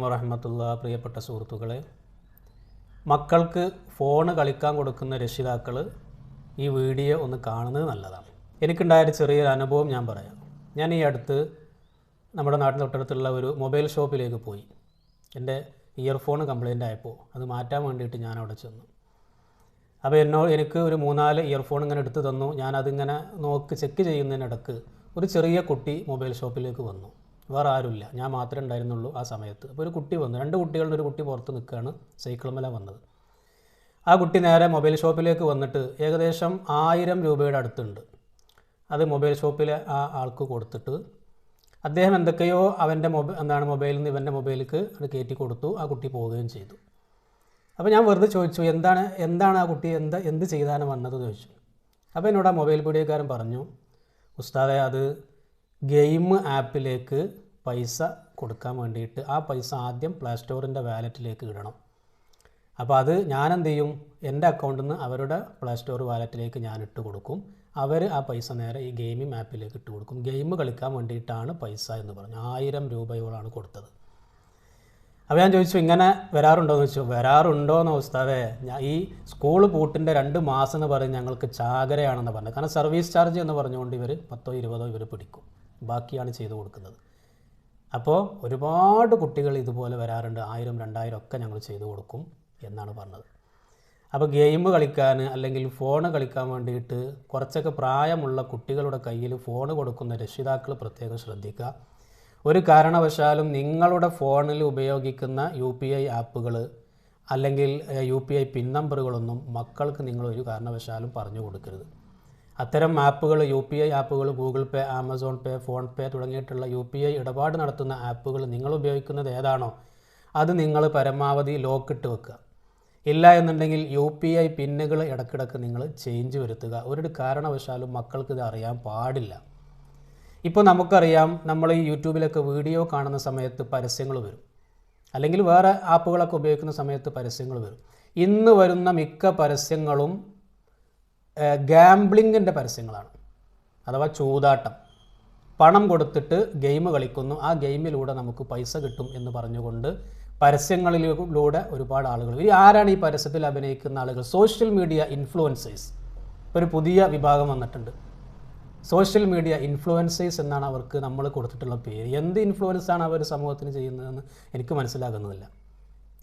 വറഹ്മത്തുള്ളാഹി. പ്രിയപ്പെട്ട സുഹൃത്തുക്കളെ, മക്കൾക്ക് ഫോൺ കളിക്കാൻ കൊടുക്കുന്ന രക്ഷിതാക്കൾ ഈ വീഡിയോ ഒന്ന് കാണുന്നത് നല്ലതാണ്. എനിക്കുണ്ടായൊരു ചെറിയൊരു അനുഭവം ഞാൻ പറയാം. ഞാൻ ഈ അടുത്ത് നമ്മുടെ നാട്ടിൻ തൊട്ടടുത്തുള്ള ഒരു മൊബൈൽ ഷോപ്പിലേക്ക് പോയി. എൻ്റെ ഇയർഫോൺ കംപ്ലൈൻ്റ് ആയപ്പോൾ അത് മാറ്റാൻ വേണ്ടിയിട്ട് ഞാൻ അവിടെ ചെന്നു. അപ്പോൾ എനിക്ക് ഒരു 3-4 ഇയർഫോൺ ഇങ്ങനെ എടുത്ത് തന്നു. ഞാനതിങ്ങനെ ചെക്ക് ചെയ്യുന്നതിനിടക്ക് ഒരു ചെറിയ കുട്ടി മൊബൈൽ ഷോപ്പിലേക്ക് വന്നു. വേറെ ആരുമില്ല, ഞാൻ മാത്രമേ ഉണ്ടായിരുന്നുള്ളൂ ആ സമയത്ത്. അപ്പോൾ ഒരു കുട്ടി വന്നു. 2 കുട്ടികളുടെ ഒരു കുട്ടി പുറത്ത് നിൽക്കുകയാണ്, സൈക്കിളുമേലാണ് വന്നത്. ആ കുട്ടി നേരെ മൊബൈൽ ഷോപ്പിലേക്ക് വന്നിട്ട് ഏകദേശം 1000 രൂപയുടെ അടുത്തുണ്ട്. അത് മൊബൈൽ ഷോപ്പിലെ ആ ആൾക്ക് കൊടുത്തിട്ട് അദ്ദേഹം എന്തൊക്കെയോ അവൻ്റെ മൊബൈലിൽ നിന്ന് ഇവൻ്റെ മൊബൈലിലേക്ക് അത് കയറ്റി കൊടുത്തു. ആ കുട്ടി പോവുകയും ചെയ്തു. അപ്പോൾ ഞാൻ വെറുതെ ചോദിച്ചു, എന്താണ് ആ കുട്ടി എന്ത് ചെയ്താണ് വന്നതെന്ന് ചോദിച്ചു. അപ്പോൾ എന്നോട് ആ മൊബൈൽ പീടികക്കാരൻ പറഞ്ഞു, ഉസ്താദെ, അത് ഗെയിം ആപ്പിലേക്ക് പൈസ കൊടുക്കാൻ വേണ്ടിയിട്ട് ആ പൈസ ആദ്യം പ്ലേ സ്റ്റോറിൻ്റെ വാലറ്റിലേക്ക് ഇടണം. അപ്പോൾ അത് ഞാനെന്ത് ചെയ്യും, എൻ്റെ അക്കൗണ്ടിൽ നിന്ന് അവരുടെ പ്ലേ സ്റ്റോർ വാലറ്റിലേക്ക് ഞാൻ ഇട്ട് കൊടുക്കും. അവർ ആ പൈസ നേരെ ഈ ഗെയിമിംഗ് ആപ്പിലേക്ക് ഇട്ട് കൊടുക്കും. ഗെയിം കളിക്കാൻ വേണ്ടിയിട്ടാണ് പൈസ എന്ന് പറഞ്ഞു. 1000 രൂപയോളാണ് കൊടുത്തത്. അപ്പോൾ ഞാൻ ചോദിച്ചു, ഇങ്ങനെ വരാറുണ്ടോ എന്ന് ചോദിച്ചു. വരാറുണ്ടോയെന്ന് ഉസ്താദേ, ഈ സ്കൂൾ പൂട്ടിൻ്റെ 2 മാസം എന്ന് പറഞ്ഞ് ഞങ്ങൾക്ക് ചാകരയാണെന്ന് പറഞ്ഞു. കാരണം സർവീസ് ചാർജ് എന്ന് പറഞ്ഞുകൊണ്ട് ഇവർ 10-20 ഇവർ പിടിക്കും, ബാക്കിയാണ് ചെയ്തു കൊടുക്കുന്നത്. അപ്പോൾ ഒരുപാട് കുട്ടികൾ ഇതുപോലെ വരാറുണ്ട്. 1000-2000 ഒക്കെ ഞങ്ങൾ ചെയ്തു കൊടുക്കും എന്നാണ് പറഞ്ഞത്. അപ്പോൾ ഗെയിം കളിക്കാൻ അല്ലെങ്കിൽ ഫോൺ കളിക്കാൻ വേണ്ടിയിട്ട് കുറച്ചൊക്കെ പ്രായമുള്ള കുട്ടികളുടെ കയ്യിൽ ഫോൺ കൊടുക്കുന്ന രക്ഷിതാക്കൾ പ്രത്യേകം ശ്രദ്ധിക്കുക. ഒരു കാരണവശാലും നിങ്ങളുടെ ഫോണിൽ ഉപയോഗിക്കുന്ന UPI ആപ്പുകൾ അല്ലെങ്കിൽ UPI പിൻ നമ്പറുകളൊന്നും മക്കൾക്ക് നിങ്ങൾ ഒരു കാരണവശാലും പറഞ്ഞു കൊടുക്കരുത്. അത്തരം ആപ്പുകൾ, UPI ആപ്പുകൾ, ഗൂഗിൾ പേ, ആമസോൺ പേ, ഫോൺ പേ തുടങ്ങിയിട്ടുള്ള UPI ഇടപാട് നടത്തുന്ന ആപ്പുകൾ നിങ്ങൾ ഉപയോഗിക്കുന്നത് ഏതാണോ അത് നിങ്ങൾ പരമാവധി ലോക്കിട്ട് വെക്കുക. ഇല്ല എന്നുണ്ടെങ്കിൽ UPI പിന്നുകൾ ഇടയ്ക്കിടയ്ക്ക് നിങ്ങൾ ചേഞ്ച് വരുത്തുക. ഒരു കാരണവശാലും മക്കൾക്ക് ഇത് അറിയാൻ പാടില്ല. ഇപ്പോൾ നമുക്കറിയാം, നമ്മൾ ഈ യൂട്യൂബിലൊക്കെ വീഡിയോ കാണുന്ന സമയത്ത് പരസ്യങ്ങൾ വരും, അല്ലെങ്കിൽ വേറെ ആപ്പുകളൊക്കെ ഉപയോഗിക്കുന്ന സമയത്ത് പരസ്യങ്ങൾ വരും. ഇന്ന് വരുന്ന മിക്ക പരസ്യങ്ങളും ഗാംബ്ലിങ്ങിൻ്റെ പരസ്യങ്ങളാണ്, അഥവാ ചൂതാട്ടം. പണം കൊടുത്തിട്ട് ഗെയിം കളിക്കുന്നു, ആ ഗെയിമിലൂടെ നമുക്ക് പൈസ കിട്ടും എന്ന് പറഞ്ഞുകൊണ്ട് പരസ്യങ്ങളിലൂടെ ഒരുപാട് ആളുകൾ. ആരാണ് ഈ പരസ്യത്തിൽ അഭിനയിക്കുന്ന ആളുകൾ? Social media influencers. ഒരു പുതിയ വിഭാഗം വന്നിട്ടുണ്ട്, സോഷ്യൽ മീഡിയ ഇൻഫ്ലുവൻസേഴ്സ് എന്നാണ് അവർക്ക് നമ്മൾ കൊടുത്തിട്ടുള്ള പേര്. എന്ത് ഇൻഫ്ലുവൻസാണ് അവർ സമൂഹത്തിന് ചെയ്യുന്നതെന്ന് എനിക്ക് മനസ്സിലാകുന്നതില്ല.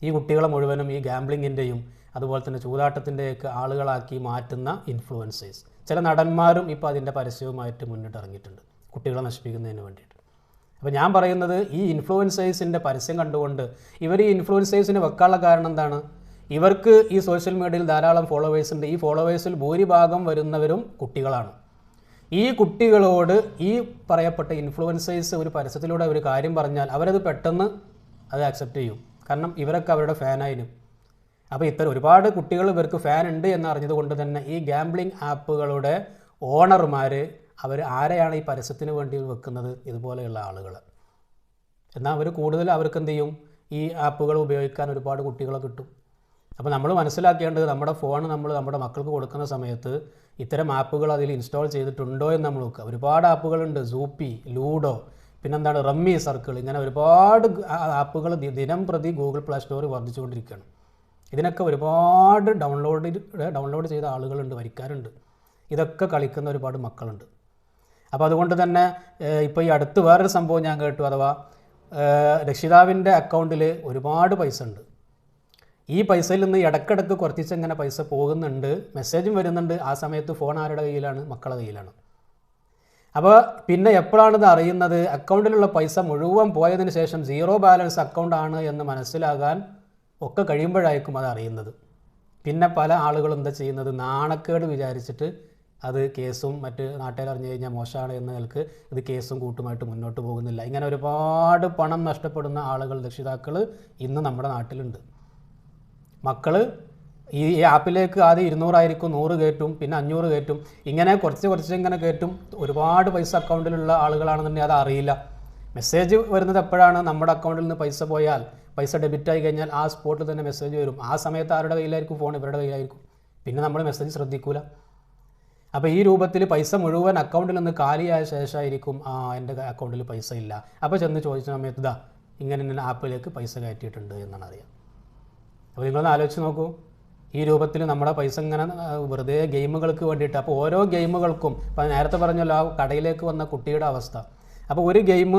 ഈ കുട്ടികളെ മുഴുവനും ഈ ഗാംബ്ലിങ്ങിൻ്റെയും അതുപോലെ തന്നെ ചൂതാട്ടത്തിൻ്റെയൊക്കെ ആളുകളാക്കി മാറ്റുന്ന ഇൻഫ്ലുവൻസേഴ്സ്. ചില നടന്മാരും ഇപ്പോൾ അതിൻ്റെ പരസ്യവുമായിട്ട് മുന്നിട്ടിറങ്ങിയിട്ടുണ്ട്, കുട്ടികളെ നശിപ്പിക്കുന്നതിന് വേണ്ടിയിട്ട്. അപ്പോൾ ഞാൻ പറയുന്നത്, ഈ ഇൻഫ്ലുവൻസേഴ്സിൻ്റെ പരസ്യം കണ്ടുകൊണ്ട് ഇവർ ഈ ഇൻഫ്ലുവൻസേഴ്സിന് വെക്കാനുള്ള കാരണം എന്താണ്? ഇവർക്ക് ഈ സോഷ്യൽ മീഡിയയിൽ ധാരാളം ഫോളോവേഴ്സ് ഉണ്ട്. ഈ ഫോളോവേഴ്സിൽ ഭൂരിഭാഗം വരുന്നവരും കുട്ടികളാണ്. ഈ കുട്ടികളോട് ഈ പറയപ്പെട്ട ഇൻഫ്ലുവൻസേഴ്സ് ഒരു പരസ്യത്തിലൂടെ ഒരു കാര്യം പറഞ്ഞാൽ അവരത് പെട്ടെന്ന് അത് അക്സെപ്റ്റ് ചെയ്യും. കാരണം ഇവരൊക്കെ അവരുടെ ഫാനായിരുന്നു. അപ്പോൾ ഒരുപാട് കുട്ടികൾ ഇവർക്ക് ഫാൻ ഉണ്ട് എന്നറിഞ്ഞത് കൊണ്ട് തന്നെ ഈ ഗാംബ്ലിംഗ് ആപ്പുകളുടെ ഓണർമാർ അവർ ആരെയാണ് ഈ പരസ്യത്തിന് വേണ്ടി വെക്കുന്നത്? ഇതുപോലെയുള്ള ആളുകൾ. എന്നാൽ അവർക്ക് എന്ത് ചെയ്യും? ഈ ആപ്പുകൾ ഉപയോഗിക്കാൻ ഒരുപാട് കുട്ടികളെ കിട്ടും. അപ്പോൾ നമ്മൾ മനസ്സിലാക്കേണ്ടത്, നമ്മുടെ ഫോൺ നമ്മുടെ മക്കൾക്ക് കൊടുക്കുന്ന സമയത്ത് ഇത്തരം ആപ്പുകൾ അതിൽ ഇൻസ്റ്റാൾ ചെയ്തിട്ടുണ്ടോ എന്ന് നമ്മൾ നോക്കുക. ഒരുപാട് ആപ്പുകളുണ്ട്, സൂപ്പി, ലൂഡോ, പിന്നെന്താണ് റമ്മി സർക്കിൾ, ഇങ്ങനെ ഒരുപാട് ആപ്പുകൾ ദിനം പ്രതി ഗൂഗിൾ പ്ലേ സ്റ്റോറിൽ വർദ്ധിച്ചുകൊണ്ടിരിക്കുകയാണ്. ഇതിനൊക്കെ ഒരുപാട് ഡൗൺലോഡ് ചെയ്ത ആളുകളുണ്ട്, വരിക്കാരുണ്ട്. ഇതൊക്കെ കളിക്കുന്ന ഒരുപാട് മക്കളുണ്ട്. അപ്പോൾ അതുകൊണ്ട് തന്നെ ഇപ്പോൾ ഈ അടുത്ത് വേറൊരു സംഭവം ഞാൻ കേട്ടു, അഥവാ രക്ഷിതാവിൻ്റെ അക്കൗണ്ടിൽ ഒരുപാട് പൈസ ഉണ്ട്. ഈ പൈസയിൽ നിന്ന് ഇടയ്ക്കിടയ്ക്ക് കുറച്ചിങ്ങനെ പൈസ പോകുന്നുണ്ട്, മെസ്സേജും വരുന്നുണ്ട്. ആ സമയത്ത് ഫോൺ ആരുടെ കയ്യിലാണ്? മക്കളുടെ കയ്യിലാണ്. അപ്പോൾ പിന്നെ എപ്പോഴാണിത് അറിയുന്നത്? അക്കൗണ്ടിലുള്ള പൈസ മുഴുവൻ പോയതിന് ശേഷം 0 ബാലൻസ് അക്കൗണ്ടാണ് എന്ന് മനസ്സിലാകാൻ ഒക്കെ കഴിയുമ്പോഴായിരിക്കും അത് അറിയുന്നത്. പിന്നെ പല ആളുകളും എന്താ ചെയ്യുന്നത്? നാണക്കേട് വിചാരിച്ചിട്ട് അത് കേസും മറ്റ് നാട്ടുകാർ അറിഞ്ഞു കഴിഞ്ഞാൽ മോശമാണ് എന്ന നിലക്ക് ഇത് കേസും കൂട്ടുമായിട്ട് മുന്നോട്ട് പോകുന്നില്ല. ഇങ്ങനെ ഒരുപാട് പണം നഷ്ടപ്പെടുന്ന ആളുകൾ, രക്ഷിതാക്കൾ ഇന്ന് നമ്മുടെ നാട്ടിലുണ്ട്. മക്കൾ ഈ ആപ്പിലേക്ക് ആദ്യം 200 ആയിരിക്കും, 100 കയറ്റും, പിന്നെ 500 കയറ്റും, ഇങ്ങനെ കുറച്ച് ഇങ്ങനെ കയറ്റും. ഒരുപാട് പൈസ അക്കൗണ്ടിലുള്ള ആളുകളാണെന്നുണ്ടെങ്കിൽ അത് അറിയില്ല. മെസ്സേജ് വരുന്നത് എപ്പോഴാണ്? നമ്മുടെ അക്കൗണ്ടിൽ നിന്ന് പൈസ പോയാൽ, പൈസ ഡെബിറ്റായി കഴിഞ്ഞാൽ ആ സ്പോട്ടിൽ തന്നെ മെസ്സേജ് വരും. ആ സമയത്ത് ആരുടെ കയ്യിലായിരിക്കും? ഫോൺ ഇവരുടെ കയ്യിലായിരിക്കും. പിന്നെ നമ്മൾ മെസ്സേജ് ശ്രദ്ധിക്കൂല. അപ്പോൾ ഈ രൂപത്തിൽ പൈസ മുഴുവൻ അക്കൗണ്ടിൽ നിന്ന് കാലിയായ ശേഷമായിരിക്കും എൻ്റെ അക്കൗണ്ടിൽ പൈസ ഇല്ല. അപ്പോൾ ചെന്ന് ചോദിച്ച സമയത്ത് ഇങ്ങനെ ആപ്പിലേക്ക് പൈസ കയറ്റിയിട്ടുണ്ട് എന്നാണ് അറിയാം. അപ്പോൾ നിങ്ങളൊന്ന് ആലോചിച്ച് നോക്കൂ, ഈ രൂപത്തിൽ നമ്മുടെ പൈസ ഇങ്ങനെ വെറുതെ ഗെയിമുകൾക്ക് വേണ്ടിയിട്ട്. അപ്പോൾ ഓരോ ഗെയിമുകൾക്കും ഇപ്പോൾ നേരത്തെ പറഞ്ഞല്ലോ ആ കടയിലേക്ക് വന്ന കുട്ടിയുടെ അവസ്ഥ. അപ്പോൾ ഒരു ഗെയിം,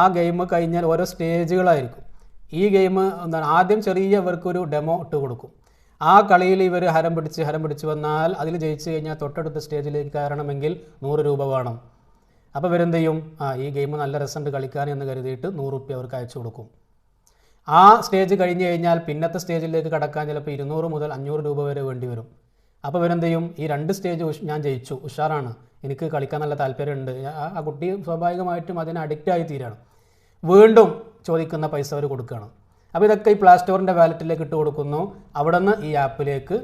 ആ ഗെയിം കഴിഞ്ഞാൽ ഓരോ സ്റ്റേജുകളായിരിക്കും. ഈ ഗെയിം എന്താണ്, ആദ്യം ചെറിയ ഇവർക്കൊരു ഡെമോ ഇട്ട് കൊടുക്കും. ആ കളിയിൽ ഇവർ ഹരം പിടിച്ച് വന്നാൽ അതിൽ ജയിച്ചു കഴിഞ്ഞാൽ തൊട്ടടുത്ത സ്റ്റേജിലേക്ക് കയറണമെങ്കിൽ 100 രൂപ വേണം. അപ്പോൾ ഇവരെന്ത് ചെയ്യും, ഈ ഗെയിം നല്ല രസമുണ്ട് കളിക്കാൻ എന്ന് കരുതിയിട്ട് 100 രൂപ അവർക്ക് അയച്ചു കൊടുക്കും. ആ സ്റ്റേജ് കഴിഞ്ഞ് കഴിഞ്ഞാൽ പിന്നത്തെ സ്റ്റേജിലേക്ക് കടക്കാൻ ചിലപ്പോൾ 200 മുതൽ 500 രൂപ വരെ വേണ്ടി വരും. അപ്പോൾ ഇവരെന്ത് ചെയ്യും, ഈ 2 സ്റ്റേജ് ഞാൻ ജയിച്ചു, ഉഷാറാണ്, എനിക്ക് കളിക്കാൻ നല്ല താല്പര്യമുണ്ട്, ആ കുട്ടി സ്വാഭാവികമായിട്ടും അതിന് അഡിക്റ്റായി തീരാണ്. വീണ്ടും ചോദിക്കുന്ന പൈസ അവർ കൊടുക്കുകയാണ്. അപ്പോൾ ഇതൊക്കെ ഈ പ്ലേ സ്റ്റോറിൻ്റെ വാലറ്റിലേക്ക് ഇട്ട് കൊടുക്കുന്നു. അവിടെ നിന്ന് ഈ ആപ്പിലേക്ക്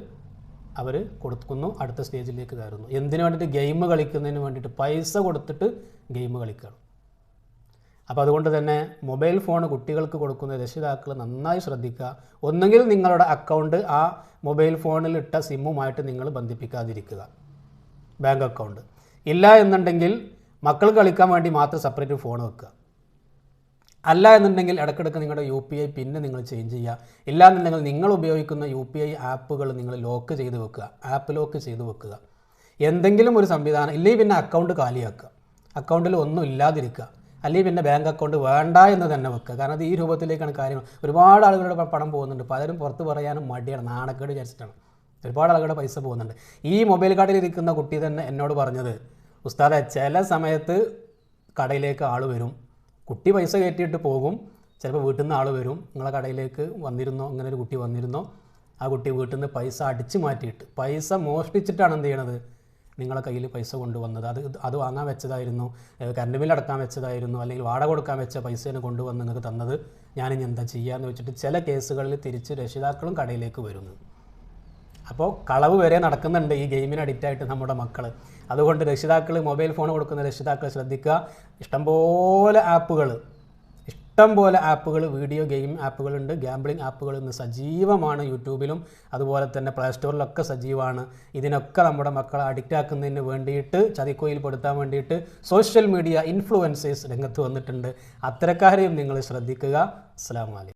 അവർ കൊടുക്കുന്നു, അടുത്ത സ്റ്റേജിലേക്ക് കയറുന്നു. എന്തിനു വേണ്ടിയിട്ട്? ഗെയിം കളിക്കുന്നതിന് വേണ്ടിയിട്ട് പൈസ കൊടുത്തിട്ട് ഗെയിം കളിക്കുകയാണ്. അപ്പോൾ അതുകൊണ്ട് തന്നെ മൊബൈൽ ഫോൺ കുട്ടികൾക്ക് കൊടുക്കുന്ന രക്ഷിതാക്കൾ നന്നായി ശ്രദ്ധിക്കുക. ഒന്നുകിൽ നിങ്ങളുടെ അക്കൗണ്ട് ആ മൊബൈൽ ഫോണിൽ ഇട്ട സിമ്മുമായിട്ട് നിങ്ങൾ ബന്ധിപ്പിക്കാതിരിക്കുക, ബാങ്ക് അക്കൗണ്ട്. ഇല്ല എന്നുണ്ടെങ്കിൽ മക്കൾ കളിക്കാൻ വേണ്ടി മാത്രം സെപ്പറേറ്റ് ഫോൺ വെക്കുക. അല്ല എന്നുണ്ടെങ്കിൽ ഇടയ്ക്കിടയ്ക്ക് നിങ്ങളുടെ UPI പിന്നെ നിങ്ങൾ ചേഞ്ച് ചെയ്യുക. ഇല്ല എന്നുണ്ടെങ്കിൽ നിങ്ങൾ ഉപയോഗിക്കുന്ന UPI ആപ്പുകൾ നിങ്ങൾ ലോക്ക് ചെയ്ത് വെക്കുക, ആപ്പ് ലോക്ക് ചെയ്ത് വെക്കുക. എന്തെങ്കിലും ഒരു സംവിധാനം, ഇല്ലെങ്കിൽ പിന്നെ അക്കൗണ്ട് കാലിയാക്കുക, അക്കൗണ്ടിൽ ഒന്നും ഇല്ലാതിരിക്കുക. അല്ലെങ്കിൽ പിന്നെ ബാങ്ക് അക്കൗണ്ട് വേണ്ട എന്ന് തന്നെ വെക്കുക. കാരണം അത് ഈ രൂപത്തിലേക്കാണ് കാര്യങ്ങൾ. ഒരുപാട് ആളുകളുടെ പണം പോകുന്നുണ്ട്, പലരും പുറത്ത് പറയാനും മടിയാണ്, നാണക്കേട് വിചാരിച്ചിട്ടാണ്. ഒരുപാട് ആളുകളുടെ പൈസ പോകുന്നുണ്ട്. ഈ മൊബൈൽ കാർഡിൽ ഇരിക്കുന്ന കുട്ടി തന്നെ എന്നോട് പറഞ്ഞത്, ഉസ്താദെ ചില സമയത്ത് കടയിലേക്ക് ആൾ വരും, കുട്ടി പൈസ കയറ്റിയിട്ട് പോകും, ചിലപ്പോൾ വീട്ടിൽ നിന്ന് ആൾ വരും, നിങ്ങളെ കടയിലേക്ക് വന്നിരുന്നോ, ഇങ്ങനെ ഒരു കുട്ടി വന്നിരുന്നോ, ആ കുട്ടി വീട്ടിൽ നിന്ന് പൈസ അടിച്ചു മാറ്റിയിട്ട് പൈസ മോഷ്ടിച്ചിട്ടാണ് എന്ത് ചെയ്യണത്, നിങ്ങളെ കയ്യിൽ പൈസ കൊണ്ടുവന്നത്. അത് വാങ്ങാൻ വെച്ചതായിരുന്നു, കറണ്ട് ബില്ല് അടക്കാൻ വെച്ചതായിരുന്നു, അല്ലെങ്കിൽ വാടക കൊടുക്കാൻ വെച്ച പൈസേനെ കൊണ്ടുവന്ന് നിങ്ങൾക്ക് തന്നത്, ഞാനിനി എന്താ ചെയ്യാമെന്ന് വെച്ചിട്ട് ചില കേസുകളിൽ തിരിച്ച് രക്ഷിതാക്കളും കടയിലേക്ക് വരുന്നു. അപ്പോൾ കളവ് വരെ നടക്കുന്നുണ്ട് ഈ ഗെയിമിന് അഡിക്റ്റായിട്ട് നമ്മുടെ മക്കൾ. അതുകൊണ്ട് രക്ഷിതാക്കൾ, മൊബൈൽ ഫോൺ കൊടുക്കുന്ന രക്ഷിതാക്കൾ ശ്രദ്ധിക്കുക. ഇഷ്ടംപോലെ ആപ്പുകൾ, വീഡിയോ ഗെയിം ആപ്പുകളുണ്ട്, ഗാംബ്ലിംഗ് ആപ്പുകൾ ഇന്ന് സജീവമാണ്. യൂട്യൂബിലും അതുപോലെ തന്നെ പ്ലേ സ്റ്റോറിലൊക്കെ സജീവമാണ്. ഇതിനൊക്കെ നമ്മുടെ മക്കളെ അഡിക്റ്റ് ആക്കുന്നതിന് വേണ്ടിയിട്ട്, ചതിക്കുഴിയിൽപ്പെടുത്താൻ വേണ്ടിയിട്ട് സോഷ്യൽ മീഡിയ ഇൻഫ്ലുവൻസേഴ്സ് രംഗത്ത് വന്നിട്ടുണ്ട്. അത്തരക്കാരെയും നിങ്ങൾ ശ്രദ്ധിക്കുക. അസ്സലാമു അലൈക്കും.